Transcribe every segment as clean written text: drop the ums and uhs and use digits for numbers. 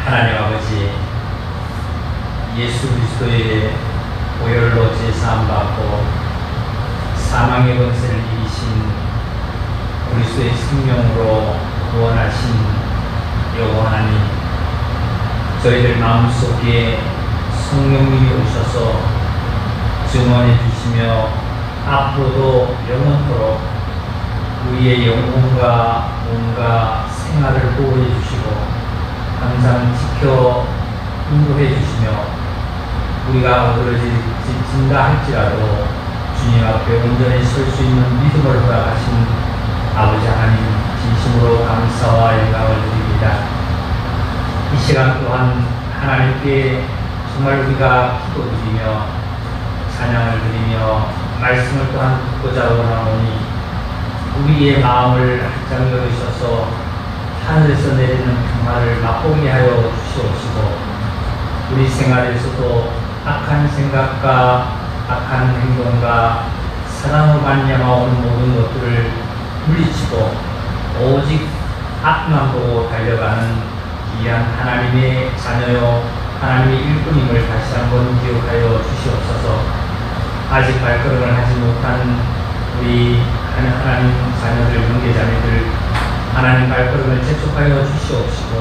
하나님 아버지, 예수 그리스도의 보혈로 제사함받고 사망의 권세를 이기신 그리스도의 생명으로 구원하신 여호와 하나님, 저희들 마음속에 성령님이 오셔서 증언해 주시며 앞으로도 영원토록 우리의 영혼과 몸과 생활을 보호해 주시고 항상 지켜 인도해 주시며 우리가 어그러진다 할지라도 주님 앞에 온전히 설 수 있는 믿음을 허락하신 아버지 하나님, 진심으로 감사와 영광을 드립니다. 이 시간 또한 하나님께 정말 우리가 기도드리며 찬양을 드리며 말씀을 또한 듣고자 원하오니 우리의 마음을 활짝 열으셔서 하늘에서 내리는 평화를 맛보게 하여 주시옵시고 우리 생활에서도 악한 생각과 악한 행동과 사랑으로 말미암아오는 모든 것들을 물리치고 오직 앞만 보고 달려가는 귀한 하나님의 자녀요 하나님의 일꾼임을 다시 한번 기억하여 주시옵소서. 아직 발걸음을 하지 못한 우리 하나님 자녀들, 형제자매들 하나님 발걸음을 재촉하여 주시옵시고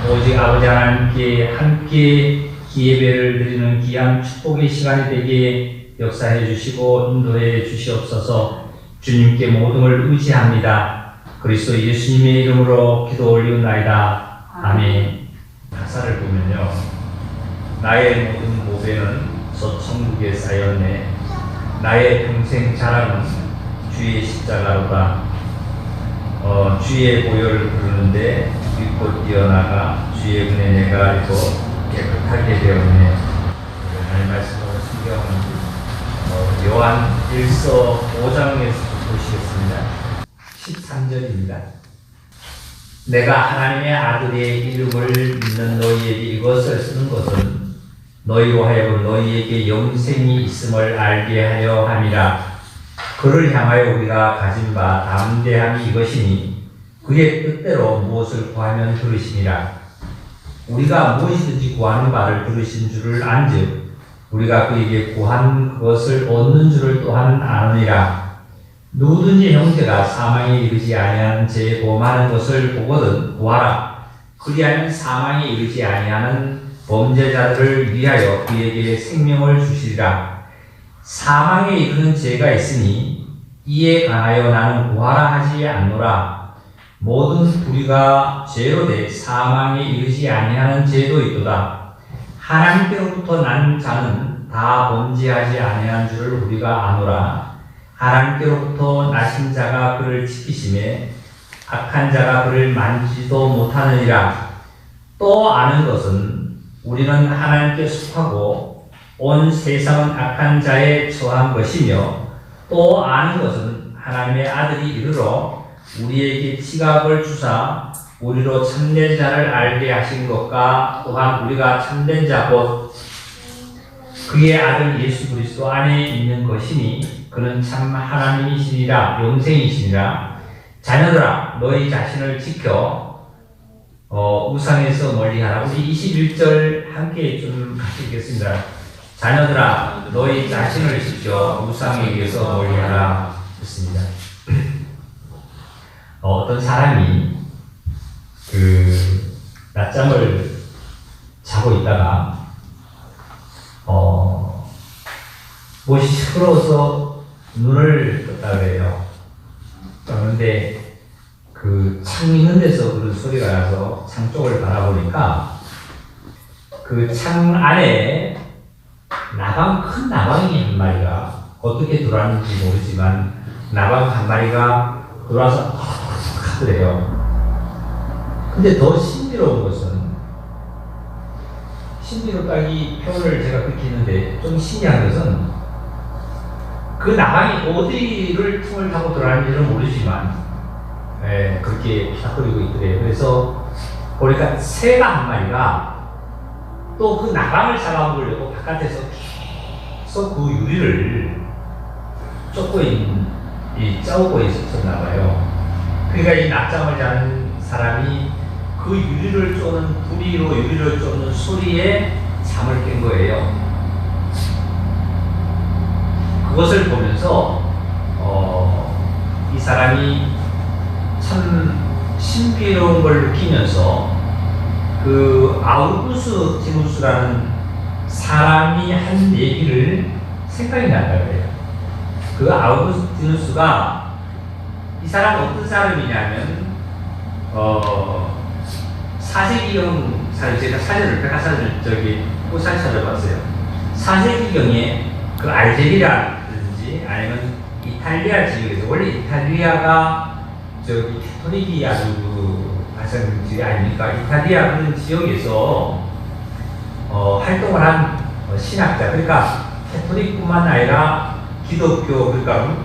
오직 아버지 하나님께 함께 기예배를 드리는 귀한 축복의 시간이 되게 역사해 주시고 인도해 주시옵소서. 주님께 모든 걸 의지합니다. 그리스도 예수님의 이름으로 기도 올리옵나이다. 아멘. 가사를 보면요, 나의 모든 보배는 저 천국에 쌓였네. 나의 평생 자랑은 주의 십자가로다. 주의 보혈을 부르는데 믿고 뛰어나가 주의 은혜 내가 알고 깨끗하게 되었네. 하나님 말씀으로 성경은 요한 1서 5장에서 보시겠습니다. 13절입니다. 내가 하나님의 아들의 이름을 믿는 너희에게 이것을 쓰는 것은 너희로 하여금 너희에게 영생이 있음을 알게 하려 함이라. 그를 향하여 우리가 가진 바 담대함이 이것이니 그의 뜻대로 무엇을 구하면 들으시니라. 우리가 무엇이든지 구하는 바를 들으신 줄을 안즉 우리가 그에게 구한 그것을 얻는 줄을 또한 아느니라. 누구든지 형제가 사망에 이르지 아니하는 죄에 범하는 것을 보거든 구하라. 그리하면 사망에 이르지 아니하는 범죄자들을 위하여 그에게 생명을 주시리라. 사망에 이르는 죄가 있으니 이에 관하여 나는 구하라 하지 않노라. 모든 불의가 죄로 돼 사망에 이르지 아니하는 죄도 있도다. 하나님께로부터 난 자는 다 범죄하지 아니한 줄을 우리가 아노라. 하나님께로부터 나신 자가 그를 지키심에 악한 자가 그를 만지도 못하느니라. 또 아는 것은 우리는 하나님께 속하고 온 세상은 악한 자에 처한 것이며 또 아는 것은 하나님의 아들이 이르러 우리에게 지각을 주사 우리로 참된 자를 알게 하신 것과 또한 우리가 참된 자 곧 그의 아들 예수 그리스도 안에 있는 것이니 그는 참 하나님이시니라 영생이시니라. 자녀들아 너희 자신을 지켜 우상에서 멀리하라. 우리 21절 함께 좀 같이 읽겠습니다. 자녀들아 너희 자신을 지켜 우상에게서 멀리하라 했습니다. 어떤 사람이 낮잠을 자고 있다가 무엇이 시끄러워서 눈을 떴다 그래요. 그런데 그 창 있는 데서 그런 소리가 나서 창 쪽을 바라보니까 그 창 안에 큰 나방이 한 마리가 어떻게 들어왔는지 모르지만 나방 한 마리가 들어와서 하더래요. 근데 더 신비로운 것은 신비롭다기 표현을 제가 그렇게 했는데 좀 신기한 것은 그 나방이 어디를 틈을 타고 들어왔는지는 모르지만 그렇게 피닥거리고 있더래요. 그래서 보니까 새가 한 마리가 또 그 나방을 잡아보려고 바깥에서 계속 그 유리를 쫓고 있었나 봐요. 그러니까 이 낮잠을 자는 사람이 그 유리를 쪼는 부리로 유리를 쪼는 소리에 잠을 깬 거예요. 그것을 보면서 이 사람이 참 신비로운 걸 느끼면서 그 아우구스티누스라는 사람이 한 얘기를 생각이 난다 그래요. 그 아우구스티누스가 이 사람은 어떤 사람이냐면 4세기경 사실 제가 사전을 백과사전을 꾸준히 찾아봤어요. 4세기경에 그 알제리라든지 아니면 이탈리아 지역에서 원래 이탈리아가 캐토릭이 아주 발생 지역 아닙니까? 이탈리아 그런 지역에서 활동을 한 신학자, 그러니까 캐토릭뿐만 아니라 기독교, 그러니까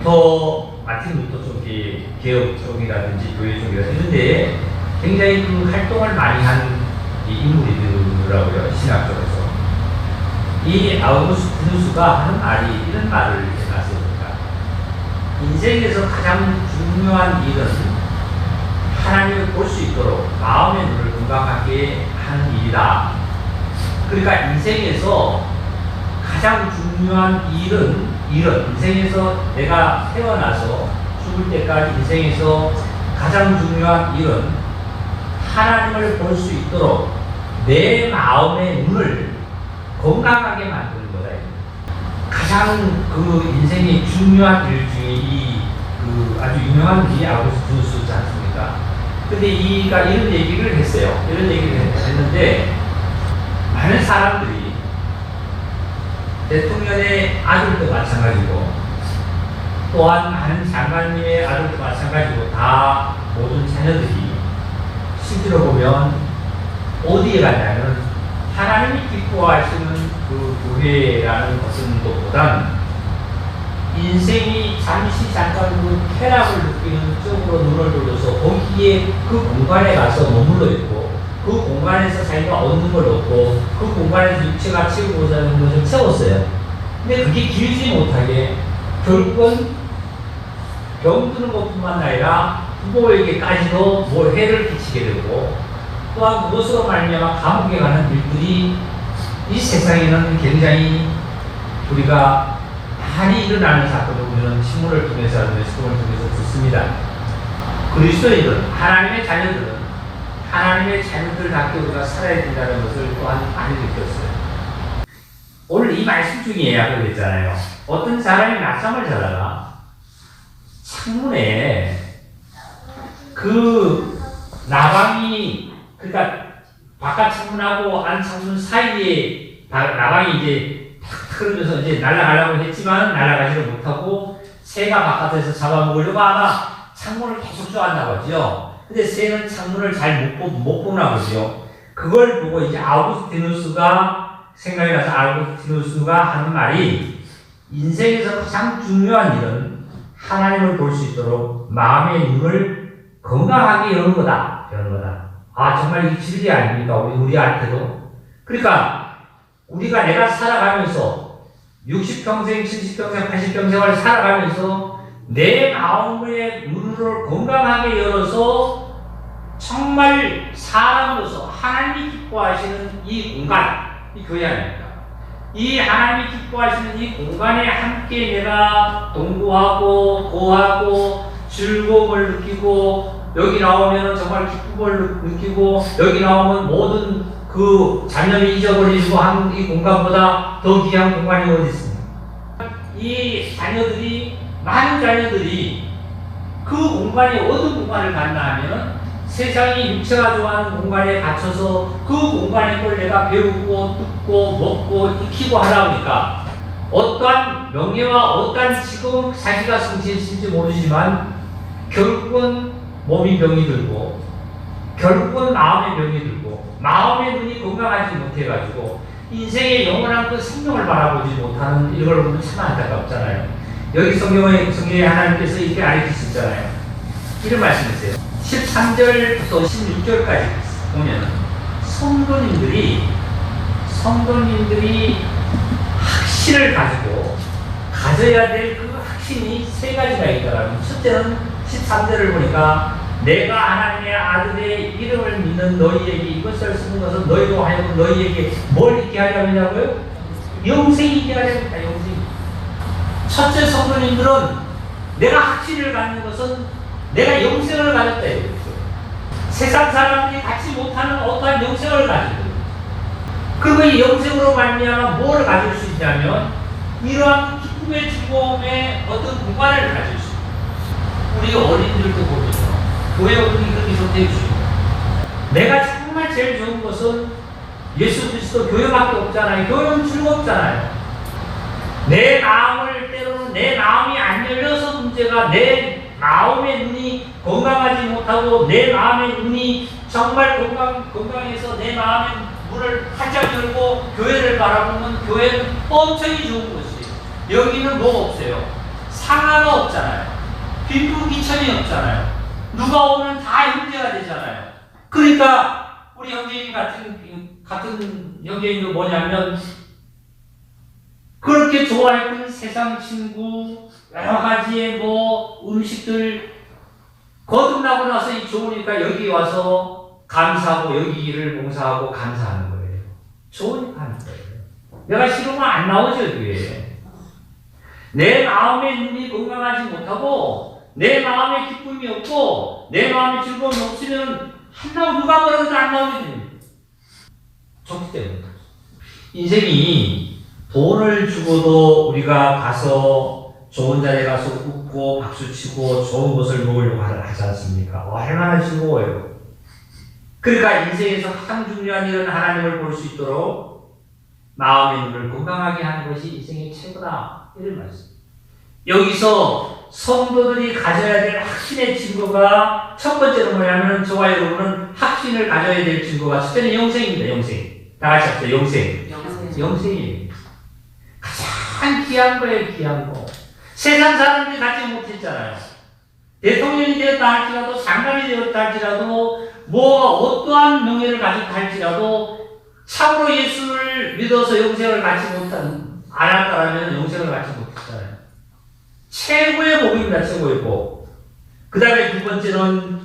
마틴 루터 쪽이 개혁 쪽이라든지 교회 쪽이라든지 이런데 굉장히 그 활동을 많이 한 인물이더라고요, 신학적으로. 이 아우구스티누스가 하는 말이 이런 말을 해놨습니다. 인생에서 가장 중요한 일은 하나님을 볼 수 있도록 마음의 눈을 건강하게 하는 일이다. 그러니까 인생에서 가장 중요한 일은 인생에서 내가 태어나서 죽을 때까지 인생에서 가장 중요한 일은 하나님을 볼 수 있도록 내 마음의 눈을 건강하게 만드는 거다. 가장 그 인생의 중요한 일 중에 아주 유명한 분이 아우구스티누스지 않습니까? 근데 이가 이런 얘기를 했어요. 이런 얘기를 했는데 많은 사람들이 대통령의 아들도 마찬가지고 또한 많은 장관님의 아들도 마찬가지고 다 모든 자녀들이 실제로 보면 어디에 가냐면 하나님이 기뻐하시는 그 교회라는 것은 것보다는 인생이 잠깐 그 쾌락을 느끼는 쪽으로 눈을 돌려서 거기에 그 공간에 가서 머물러 있고 그 공간에서 자기가 얻는 걸 얻고 그 공간에서 육체가 채우고자 하는 것을 채웠어요. 근데 그게 길지 못하게 결국은 병드는 것뿐만 아니라 부모에게까지도 뭘 해를 끼치게 되고 또한 그것으로 말미암아 감옥에 가는 일들이 이 세상에는 굉장히 우리가 많이 일어나는 사건을 우리는 신문을 통해서 듣습니다. 그리스도인들, 하나님의 자녀들답게 우리가 살아야 된다는 것을 또한 많이 느꼈어요. 오늘 이 말씀 중에 약을 했잖아요. 어떤 사람이 낮잠을 자다가 창문에 그 나방이, 그러니까 바깥 창문하고 안 창문 사이에 나방이 이제 탁 틀어져서 이제 날아가려고 했지만 날아가지를 못하고 새가 바깥에서 잡아먹으려고 아마 창문을 계속 쪼았나 보죠. 근데 새는 창문을 잘 못 보나 보죠. 그걸 보고 이제 아우구스티누스가 생각이 나서 아우구스티누스가 하는 말이 인생에서 가장 중요한 일은 하나님을 볼 수 있도록 마음의 눈을 건강하게 여는 거다. 아, 정말 이 진리 아닙니까? 우리한테도. 그러니까 우리가 내가 살아가면서 60평생, 70평생, 80평생을 살아가면서 내 마음의 눈을 건강하게 열어서 정말 사람으로서 하나님이 기뻐하시는 이 공간, 이 교회 아닙니까? 이 하나님이 기뻐하시는 이 공간에 함께 내가 동거하고 거하고 즐거움을 느끼고 여기 나오면 정말 기쁨을 느끼고 여기 나오면 모든 그 잡념이 잊어버리고 한 이 공간보다 더 귀한 공간이 어디 있습니까? 이 많은 자녀들이 그 공간이 어떤 공간을 갔나 하면 세상이 육체가 좋아하는 공간에 갇혀서 그 공간의 걸 내가 배우고 듣고 먹고 익히고 하다 보니까 어떠한 명예와 어떠한 지금 자기가 성취했을지 모르지만 결국은 몸이 병이 들고 결국은 마음의 병이 들고 마음의 눈이 건강하지 못해가지고 인생의 영원한 그 생명을 바라보지 못하는 이걸 보면 참 안타깝잖아요. 여기 성경에 하나님께서 이렇게 알려주셨잖아요. 이런 말씀이세요. 13절부터 16절까지 보면 성도님들이 확신을 가지고 가져야 될 그 확신이 세 가지가 있더라고요. 첫째는 13절을 보니까 내가 하나님의 아들의 이름을 믿는 너희에게 이것을 쓰는 것은 너희도 하여금 너희에게 뭘 있게 하려냐고요? 영생이 있게 하려니까 영생. 첫째 성도님들은 내가 확신을 갖는 것은 내가 영생을 가졌다 이거죠. 세상 사람들이 갖지 못하는 어떠한 영생을 가지고 그리고 이 영생으로 말미암아 뭘 가질 수 있냐면 이러한 기쁨의 즐거움의 어떤 공간을 가질 수 있어요. 우리 어린이들도 보면요. 교회 어른이 그렇게 좋대 주시고 내가 정말 제일 좋은 것은 예수 그리스도 교회밖에 없잖아요. 교회는 즐겁잖아요. 내 마음을 때로는 내 마음이 안 열려서 문제가 내 마음의 눈이 건강하지 못하고 내 마음의 눈이 정말 건강해서 내 마음의 문을 활짝 열고 교회를 바라보면 교회는 엄청히 좋은 곳이에요. 여기는 뭐 없어요? 상하가 없잖아요. 빈부귀천이 없잖아요. 누가 오면 다 형제가 되잖아요. 그러니까 우리 형제인 같은 형제인도 뭐냐면 그렇게 좋아했던 세상 친구 여러 가지의 뭐 음식들 거듭나고 나서 좋으니까 여기 와서 감사하고 여기 일을 봉사하고 감사하는 거예요. 좋으니까 하는 거예요. 내가 싫으면 안 나오죠 여기에. 내 마음의 눈이 건강하지 못하고 내 마음에 기쁨이 없고 내 마음에 즐거움이 없으면 누가 뭐라도 안 나오게 됩니다. 좋기 때문에. 인생이 돈을 주고도 우리가 가서 좋은 자리에 가서 웃고 박수치고 좋은 것을 먹으려고 하지 않습니까? 얼마나 즐거워요. 그러니까 인생에서 가장 중요한 일은 하나님을 볼 수 있도록 마음의 눈을 건강하게 하는 것이 인생의 최고다. 이런 말씀. 여기서 성도들이 가져야 될 확신의 증거가 첫 번째로 뭐냐면 저와 여러분은 확신을 가져야 될 증거가 첫째는 영생입니다. 영생. 다 같이 합시다. 영생. 영생이에요. 가장 귀한 거예요. 귀한 거. 세상 사람들이 갖지 못했잖아요. 대통령이 되었다 할지라도 장관이 되었다 할지라도 뭐가 어떠한 명예를 가졌다 할지라도 참으로 예수를 믿어서 영생을 갖지 않았다라면 영생을 갖지 못했잖아요. 최고의 복입니다. 최고의 복. 그 다음에 두 번째는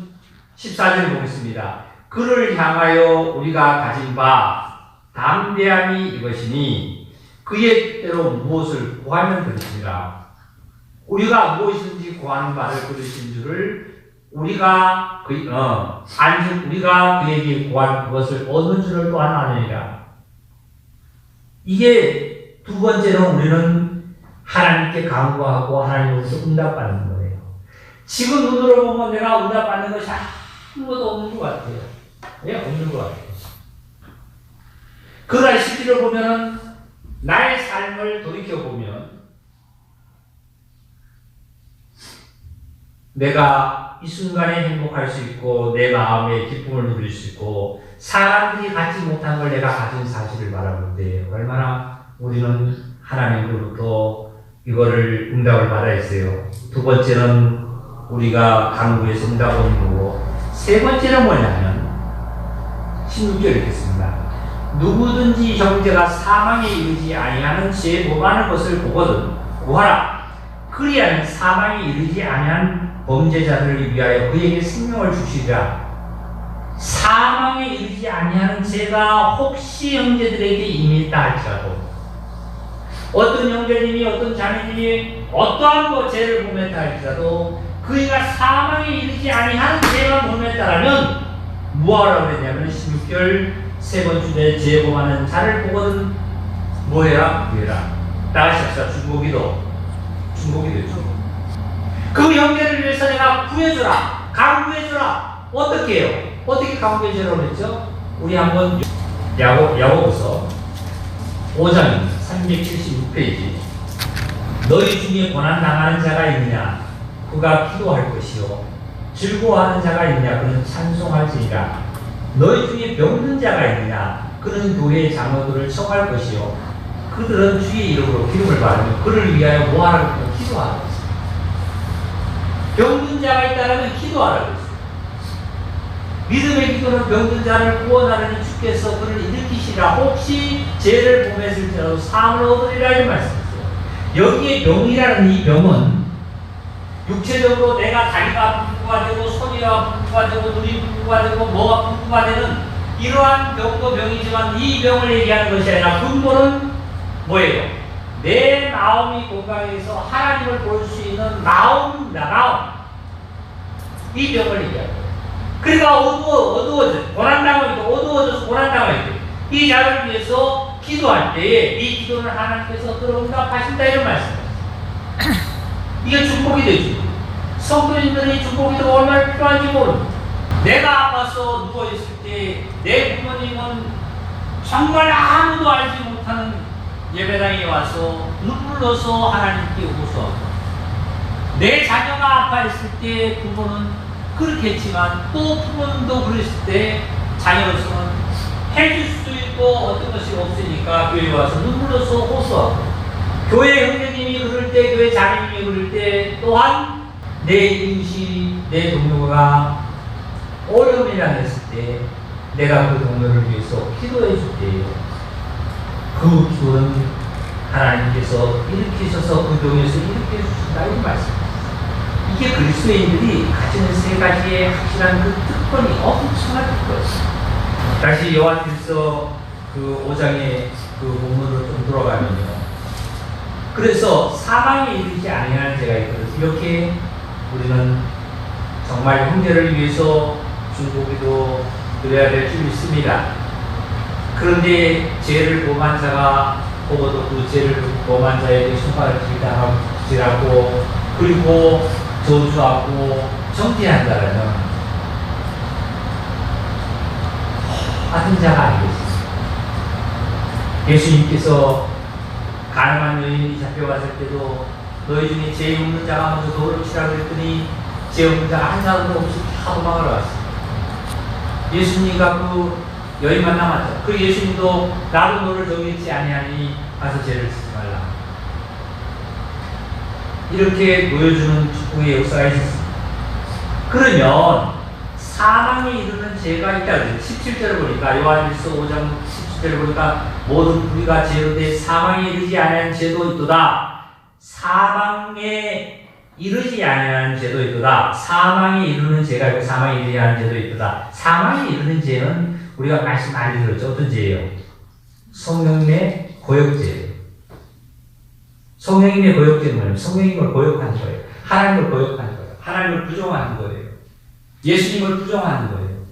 14절 보겠습니다. 그를 향하여 우리가 가진 바 담대함이 이것이니 그의 뜻대로 무엇을 구하면 되느니라. 우리가 무엇이든지 구하는 바를 그러신 줄을 우리가 그에게 구한 그것을 얻는 줄을 또한 아느니라. 이게 두 번째로 우리는 하나님께 간구하고 하나님으로부터 응답받는 거예요. 지금 눈으로 보면 내가 응답받는 것이 아무것도 없는 것 같아요. 왜? 없는 것 같아요. 그러나 실제로 보면은 나의 삶을 돌이켜보면 내가 이 순간에 행복할 수 있고 내 마음의 기쁨을 누릴 수 있고 사람들이 갖지 못한 걸 내가 가진 사실을 바라볼 때 얼마나 우리는 하나님으로부터 이거를 응답을 받아야 했어요. 두 번째는 우리가 간구해서 응답을 얻는 거고 세 번째는 뭐냐면 16절 읽겠습니다. 누구든지 형제가 사망에 이르지 아니하는 죄 범하는 것을 보거든 구하라. 그리하면 사망에 이르지 아니한 범죄자들을 위하여 그에게 생명을 주시리라. 사망에 이르지 아니하는 죄가 혹시 형제들에게 임했다 할지라도 어떤 형제님이 어떤 자매님이 어떠한 죄를 범했다 할지라도 그이가 사망에 이르지 아니하는 죄만 범했다라면 뭐하라고 했냐면 16절 세 번째 죄 범하는 자를 보거든 뭐해라? 구해라. 다시 합시다. 중보기도 그 형제를 위해서 내가 구해줘라. 강구해줘라. 어떻게 해요? 어떻게 강구해줘라고 했죠? 우리 한번 야고보서 5장 376페이지 너희 중에 고난당하는 자가 있느냐? 그가 기도할 것이요 즐거워하는 자가 있느냐? 그는 찬송할지니라. 너희 중에 병든 자가 있느냐? 그는 교회의 장로들을 청할 것이요 그들은 주의 이름으로 기름을 받으며 그를 위하여 뭐하라고 기도하라. 병든 자가 있다면 기도하라고 했어요. 믿음의 기도는 병든 자를 구원하려는 주께서 그를 일으키시라. 혹시 죄를 범했을지라도 사함을 얻으리라 이 말씀이세요. 여기에 병이라는 이 병은 육체적으로 내가 다리가 아프고 분부가 되고 소리가 분부가 되고 눈이 분부가 되고 뭐가 분부가 되는 이러한 병도 병이지만 이 병을 얘기하는 것이 아니라 근본은 뭐예요? 내 마음이 건강해서 하나님을 볼 수 있는 마음입니다. 마음. 이 병을 얘기하는 거예요. 그러니까 어두워져 고난당하고 있고 어두워져서 고난당하고 있고 이 자를 위해서 기도할 때에 이 기도를 하나님께서 들어응답하신다 이런 말씀입니다. 이게 축복이 되죠. 성도님들이 축복이 더 얼마나 필요한지 모릅니다. 내가 아파서 누워있을 때 내 부모님은 정말 아무도 알지 못하는 예배당에 와서 눈물로서 하나님께 호소하고 내 자녀가 아파했을 때 부모는 그렇게 했지만 또 부모님도 그랬을 때 자녀로서는 해줄 수 있고 어떤 것이 없으니까 교회에 와서 눈물로서 호소하고 교회 형제님이 그럴 때 교회 자매님이 그럴 때 또한 내 이웃이 내 동료가 어려움이라 했을 때 내가 그 동료를 위해서 기도해 줄 때예요. 그 기도는 하나님께서 일으키셔서 그 병에서 일으켜 주신다 이 말씀입니다. 이게 그리스도인들이 가지는 세 가지의 확실한 그 특권이 엄청난 특권이에요. 다시 요한일서 그 5장의 그 본문으로 좀 돌아가면요. 그래서 사망에 이르지 아니하는 죄가 있거든요. 이렇게 우리는 정말 형제를 위해서 중보기도 드려야 될 줄 믿습니다. 그런데 죄를 범한 자가 보고도 그 죄를 범한 자에게 손가락을 쥐라고 그리고 저주하고 정죄한다라면 하던 자가 아니겠습니까? 예수님께서 가늠한 여인이 잡혀왔을 때도 너희 중에 죄 없는 자가 먼저 돌을 치라고 했더니 죄 없는 자가 한 사람도 없이 다 도망을 왔어요. 예수님과 그 여인만 남았죠. 그 예수님도 나도 너를 정죄치 아니하니 가서 죄를 짓지 말라. 이렇게 보여주는 축복의 역사가 있었습니다. 그러면 사망에 이르는 죄가 있다. 17절을 보니까 요한일서 5장 17절을 보니까 모든 부리가 죄로 돼 사망에 이르지 아니하는 죄도 있도다. 사망에 이르지 아니하는 죄도 있도다. 사망에 이르는 죄가 있고 사망에 이르지 않은 죄도 있도다. 사망에 이르는 죄는 우리가 말씀 많이 들었죠. 어떤 죄예요? 성령님의 고역죄예요. 성령님의 고역죄는 뭐냐면 성령님을 고역하는 거예요. 하나님을 고역하는 거예요. 하나님을 부정하는 거예요. 예수님을 부정하는 거예요.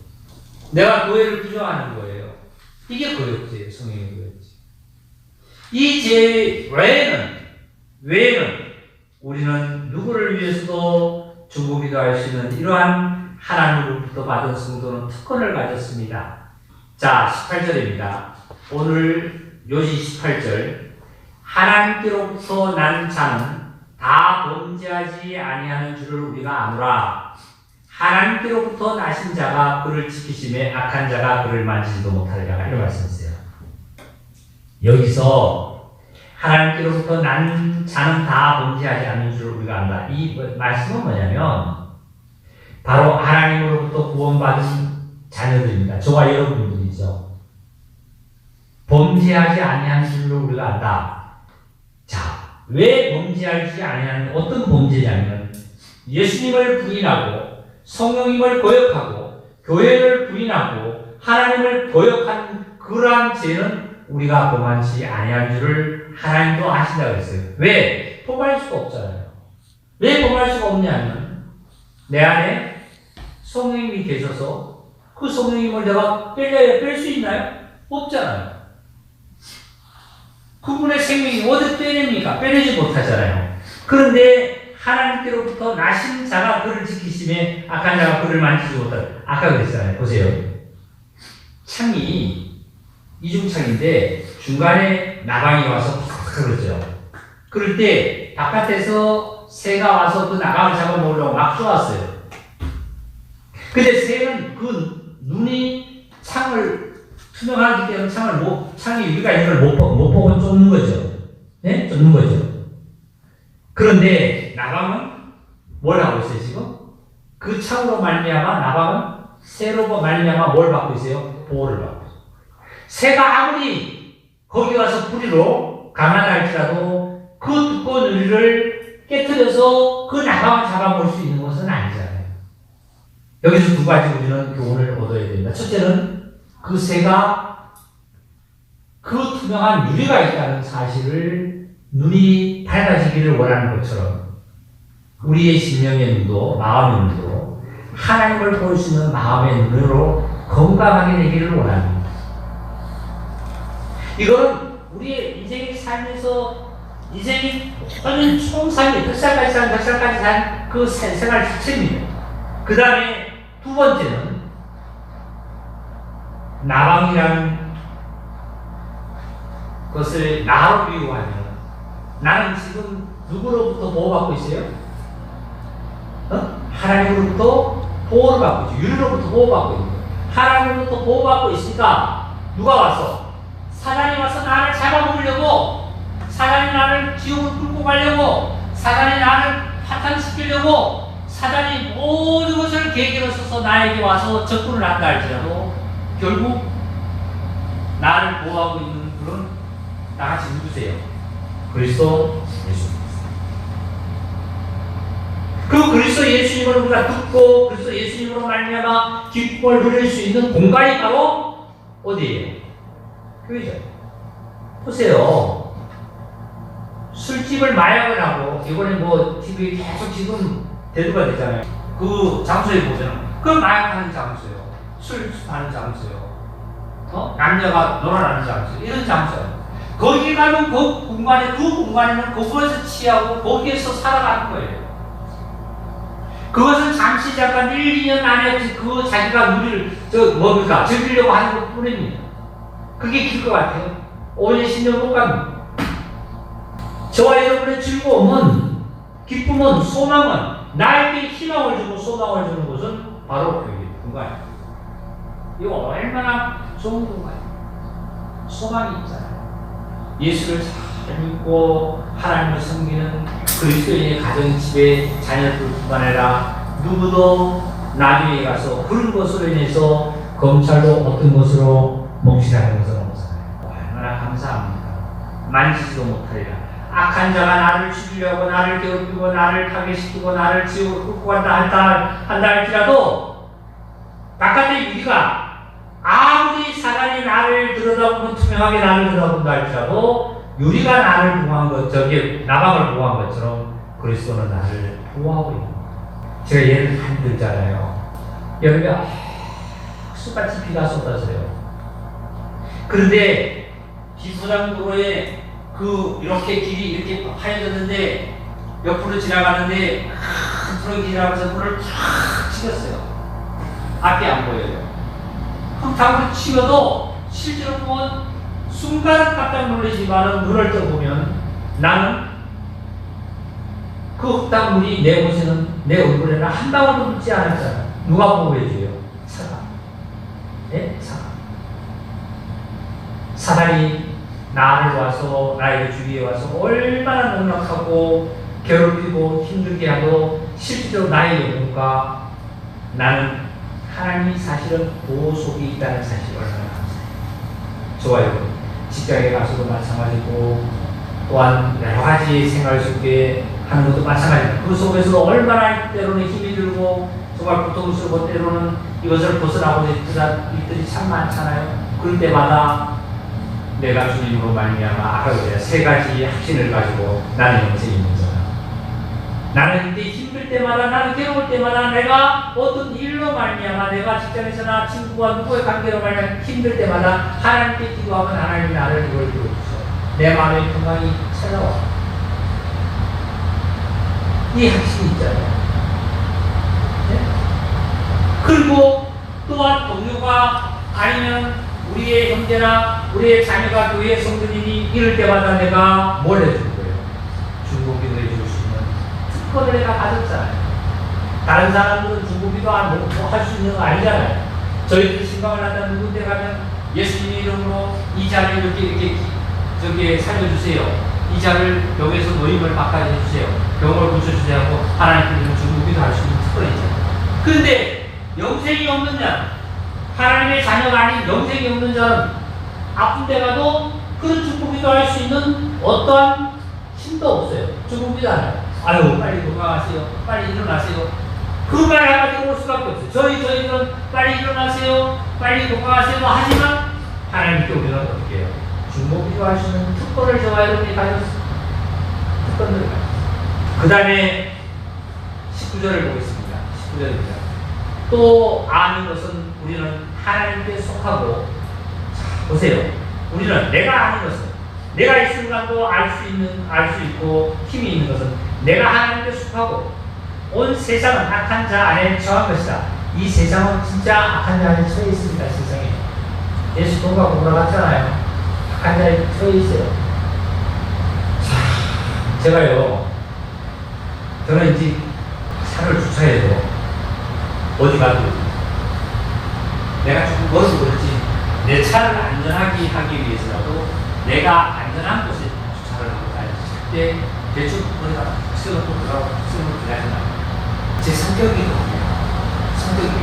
내가 교회를 부정하는 거예요. 이게 고역죄예요. 성령의 고역죄. 이 죄 외에는 우리는 누구를 위해서도 중보기도할 수 있는 이러한 하나님으로부터 받은 성도는 특권을 가졌습니다. 자, 18절입니다. 오늘 요지 18절. 하나님께로부터 난 자는 다 범죄하지 아니하는 줄을 우리가 아노라. 하나님께로부터 나신 자가 그를 지키심에 악한 자가 그를 만지지도 못하리라. 이런 말씀이세요. 여기서 하나님께로부터 난 자는 다 범죄하지 않는 줄을 우리가 안다. 이 말씀은 뭐냐면 바로 하나님으로부터 구원받은 자녀들입니다. 저와 여러분들이죠. 범죄하지 아니하는 줄로 우리가 안다. 자, 왜 범죄하지 아니하는 어떤 범죄냐면 예수님을 부인하고 성령님을 고역하고 교회를 부인하고 하나님을 고역한 그러한 죄는 우리가 범하지 아니한 줄을 하나님도 아신다고 했어요. 왜? 범할 수가 없잖아요. 왜 범할 수가 없냐면 내 안에 성령님이 계셔서 그 성령님을 내가 뺄 수 있나요? 없잖아요. 그분의 생명이 어디 빼냅니까? 빼내지 못하잖아요. 그런데 하나님께로부터 나신 자가 그를 지키심에 악한 자가 그를 만지지 못하다. 아까 그랬잖아요. 보세요. 창이 이중창인데 중간에 나방이 와서 팍 그러죠. 그럴 때 바깥에서 새가 와서 그 나방을 잡아먹으려고 막 쏘았어요. 근데 새는 그 눈이 창을 투명하기 때문에 창에 유리가 있는 걸 못 보고 쫓는 거죠. 네? 쫓는 거죠. 그런데 나방은 뭘 하고 있어요, 지금? 그 창으로 말미암아 나방은 새로 말미암아 뭘 받고 있어요? 보호를 받고 있어요. 새가 아무리 거기 가서 뿌리로 강하다 할지라도 그 두꺼운 유리를 깨트려서 그 나방을 잡아볼 수 있는 것은 아니잖아요. 여기서 두 가지 우리는 교훈을 얻어야 됩니다. 첫째는 그 새가 그 투명한 유리가 있다는 사실을 눈이 밝아지기를 원하는 것처럼 우리의 심령의 눈도 마음의 눈도 하나님을 볼 수 있는 마음의 눈으로 건강하게 되기를 원합니다. 이거는 우리의 인생의 삶에서 인생이 모든 총상이 몇 살까지 산, 몇 살까지 산 그 생활 자체입니다. 그 다음에 두 번째는 나방이라는 것을 나로 비유하면 나는 지금 누구로부터 보호받고 있어요? 하나님으로부터 보호를 받고 있죠. 유리로부터 보호받고 있는 거예요. 하나님으로부터 보호받고 있으니까 누가 와서? 사단이 와서 나를 잡아먹으려고, 사단이 나를 지옥을 끌고 가려고, 사단이 나를 파탄시키려고, 사단이 모든 것을 계기로 써서 나에게 와서 접근을 한다 할지라도 결국 나를 보호하고 있는 그런 나같이 누구세요? 그리스도 예수님. 그 그리스도 예수님을 우리가 듣고 그리스도 예수님으로 말미암아 기쁨을 누릴 수 있는 공간이 바로 어디예요? 교회죠. 보세요. 술집을 마약을 하고 이번에 뭐 TV에 계속 지금 대두가 되잖아요. 그 장소에 보면 그 마약하는 장소예요. 술 파는 장소예요. 남녀가 놀아나는 장소, 이런 장소예요. 거기 가면 그 공간에는 그곳에서 취하고 거기에서 살아가는 거예요. 그것은 잠시 잠깐 1, 2년 안에 그 자기가 누릴, 즐기려고 하는 것 뿐입니다. 그게 길 것 같아요. 5년, 10년 못 갑니다. 저와 여러분의 즐거움은, 기쁨은, 소망은, 나에게 희망을 주고 소망을 주는 것은 바로 여기 공간입니다. 이거 얼마나 좋은 공간이에요. 소망이 있잖아요. 예수를 잘 믿고 하나님을 섬기는 그리스도인의 가정집의 자녀들뿐만 아니라 누구도 나중에 가서 그런 것으로 인해서 검찰로 어떤 것으로 몽실하는 것은 없잖아요. 얼마나 감사합니다. 만지지도 못하리라. 악한 자가 나를 죽이려고 나를 괴롭히고 나를 타겟시키고 나를 지옥으로 끌고 간다 한다 할지라도 바깥의 유리가 아무리 사단이 나를 들여다보면 투명하게 나를 들여다본다 할지라도 유리가 나를 보호한 것, 나방을 보호한 것처럼 그리스도는 나를 보호하고 있는 거예요. 제가 예를 들잖아요. 여름에 쑥같이 비가 쏟아져요. 그런데 비포장도로에 이렇게 길이 이렇게 파여졌는데 옆으로 지나가는데 큰 트럭이 지나가면서 물을 탁 치겠어요. 앞이 안 보여요. 흙탕으로 치워도 실제로 보면 순간 깜짝 놀라지만은 눈을 떠보면 나는 그 흙탕물이 내 옷에는 내 얼굴에는 한 방울도 묻지 않았잖아. 누가 보호해줘요? 사단. 네? 사단. 사단이 나를 와서 나에게 주위에 와서 얼마나 농락하고 괴롭히고 힘들게 하고 실제로 나의 영혼과 나는 하나님이 사실은 보호 속에 있다는 사실을 얼마나 감사해요. 좋아요. 직장에 가서도 마찬가지고 또한 여러 가지 생활 속에 하는 것도 마찬가지입니다. 그 속에서 얼마나 때로는 힘이 들고 정말 고통스럽고 때로는 이것을 벗어나고 싶은 일들이 참 많잖아요. 그럴 때마다 내가 주님으로 말미암아 아까 그래요. 세 가지 확신을 가지고 나는 영생이 있는 자다. 나는 이때 힘들 때마다, 나는 괴로울 때마다, 내가 어떤 일로 말미암아, 내가 직장에서나 친구와 누구의 관계로 말미암아 힘들 때마다 하나님께 기도하면 하나님이 나를 이걸 들어주셔. 내 마음의 평강이 찾아와. 이 확신이 있잖아요. 네? 그리고 또한 동료가 아니면 우리의 형제나 우리의 자녀가 교회 성도님이 이럴 때마다 내가 뭘 해줄 거예요? 중보기도 해줄 수 있는 특권을 내가 받았잖아요. 다른 사람들은 중보기도 할 수 있는 거 아니잖아요. 저희들이 신방을 한다 누군데 가면 예수님의 이름으로 이 자를 이렇게 살려주세요. 이 자를 병에서 노임을 바꿔 해주세요. 병을 고쳐주세요 하고 하나님께 중보기도 할 수 있는 특권이 있잖아요. 그런데 영생이 없는 자, 하나님의 자녀가 아닌 영생이 없는 자는 아픈 데 가도 그런 축복기도 할 수 있는 어떠한 힘도 없어요. 축복기도 안 해요. 아유, 빨리 건강하세요. 빨리 일어나세요. 그 말 한마디가 올 수밖에 없어요. 저희들은 빨리 일어나세요, 빨리 건강하세요 하지만 하나님께 우리는 어떻게 해요? 중보기도할 수 있는 특권을 저와 여러분이 가졌어요. 특권들을 가졌어요. 그 다음에 19절을 보겠습니다. 19절입니다. 또 아는 것은 우리는 하나님께 속하고, 자, 보세요. 우리는 내가 아는 것은, 내가 이 순간도 알 수 있고 힘이 있는 것은 내가 하나님께 속하고 온 세상은 악한 자 안에 처한 것이다. 이 세상은 진짜 악한 자 안에 처해 있습니다. 세상에. 예수 돈과 돌아갔잖아요. 악한 자에 처해 있어요. 자, 제가요, 저는 이제 차를 주차해도 어디 가도 내가 조금 멀어서 그렇지 내 차를 안전하게 하기 위해서라도 내가 안전한 곳에 주차를 하고 다니지. 그때 대충 어디 가서 수영을 또 들어가고 수영을 들어가잖아요. 제 성격이 그렇고요. 성격이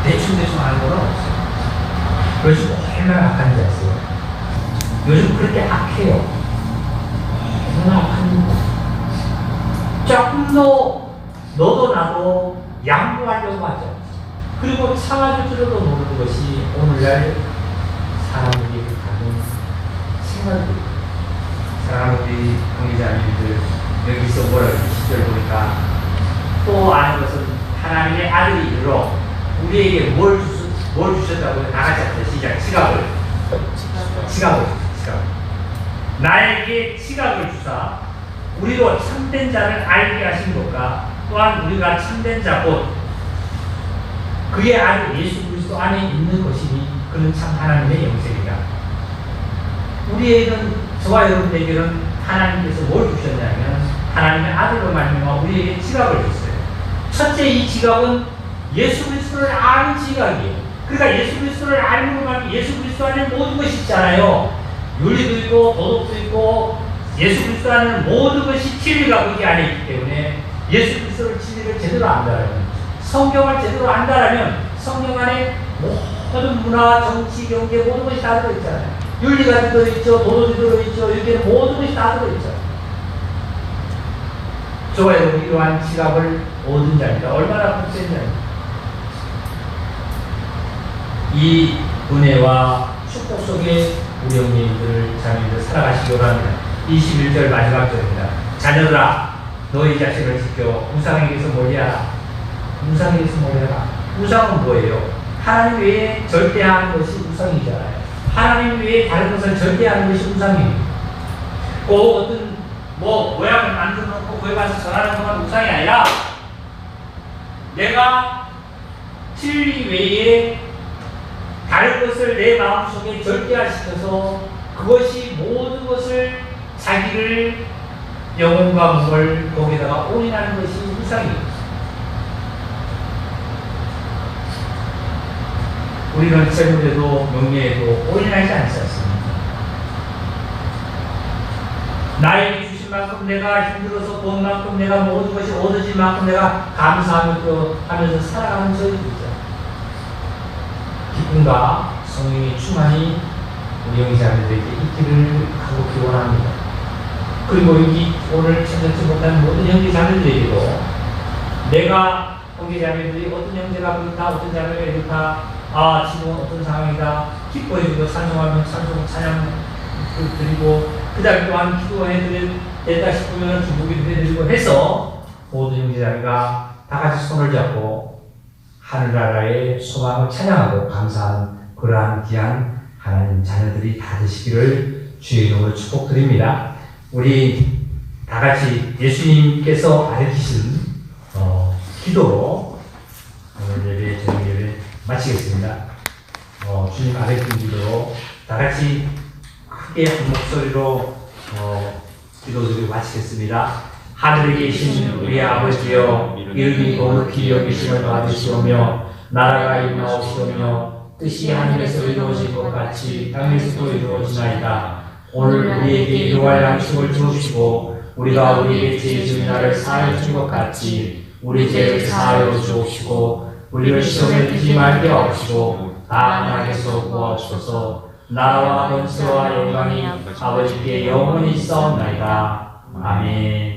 대충 하는 건 없어요. 요즘 얼마나 악한 자였어요. 요즘 그렇게 악해요. 얼마나 악합니다. 조금 더 너도 나도 양보하려고 하죠. 그리고 참아줄 줄도 모르는 것이 오늘날 사람들이 가는 생각입니다. 사람들이 관계자님들 여기서 뭐라고 10절 보니까 또 아는 것은 하나님의 아들이 이르러 우리에게 뭘 주셨다고요? 다 같이 합시다. 시작. 지갑을. 나에게 지갑을 주사 우리로 참된 자를 알게 하신 것과 또한 우리가 참된 자 곧 그의 아들 예수 그리스도 안에 있는 것이니 그는 참 하나님의 영생이다. 우리에게는, 저와 여러분에게는 하나님께서 뭘 주셨냐면 하나님의 아들로 말미암아 우리에게 지갑을 줬어요. 첫째, 이 지갑은 예수 그리스도를 아는 지갑이에요. 그러니까 예수 그리스도를 알므로 말미암아 예수 그리스도 안에 모든 것이 있잖아요. 윤리도 있고 도덕도 있고 예수 그리스도 안에는 모든 것이 진리가 거기 안에 있기 때문에 예수 그리스도를 진리를 제대로 안다라면, 성경을 제대로 안다라면 성경 안에 모든 문화, 정치, 경제 모든 것이 다 들어있잖아요. 윤리가 들어있죠, 도덕이 들어있죠, 여기에는 모든 것이 다 들어있죠. 저와 여러분 이러한 지갑을 얻은 자입니다. 얼마나 복된 자입니다. 이 은혜와 축복 속에 우리 형님들, 자매들 살아가시기 바랍니다. 21절 마지막 절입니다. 자녀들아, 너희 자신을 지켜 우상에게서 멀리하라. 우상에게서 멀리하라. 우상은 뭐예요? 하나님 외에 절대하는 것이 우상이잖아요. 하나님 외에 다른 것을 절대하는 것이 우상이에요. 꼭 어떤 모양을 만들어 놓고 거기 가서 전하는 것만 우상이 아니라 내가 진리 외에 다른 것을 내 마음속에 절대화시켜서 그것이 모든 것을 자기를 영혼과 몸을 거기다가 올인하는 것이 우상이에요. 우리는 재물에도 명예에도 올인하지 않지 않습니까? 나에게 주신 만큼 내가 힘들어서 본 만큼 내가 모든 것이 얻어진 만큼 내가 감사하면서 살아가는 저희도 있죠. 기쁨과 성령이 충만히 우리 형제자매들에게 있기를 간곡히 원합니다. 그리고 여기 오늘 참석지 못한 모든 형제자매들에게도 내가 형제자매들이 어떤 형제가 그렇다, 어떤 자매가 이렇다, 지금은 어떤 상황이다, 기뻐해주고 찬송하면 찬양 드리고 그 다음에 또한 기도해드릴 됐다 싶으면 중보기도 해드리고 해서 모든 형제자매가 다 같이 손을 잡고 하늘나라의 소망을 찬양하고 감사하는 그러한 귀한 하나님 자녀들이 다 되시기를 주의 이름으로 축복드립니다. 우리 다 같이 예수님께서 가르치신 기도로 오늘 예배, 저녁 예배 마치겠습니다. 주님 가르친 기도로 다 같이 크게 한 목소리로 기도드리고 마치겠습니다. 하늘에 계신 우리 아버지여, 이름이 거룩히 여기심을 받으시오며 나라가 임하옵시오며 뜻이 하늘에서 이루어진 것 같이 땅에서도 이루어지나이다. 오늘 우리에게 일용할 양식을 주옵시고 우리가 우리에게 죄 지은 자를 사하여 준 것 같이 우리 죄를 사하여 주옵시고 우리를 시험에 들지 말게 하옵시고 다만 악에서 구하옵소서. 나라와 권세와 영광이 아버지께 영원히 있사옵나이다. 아멘.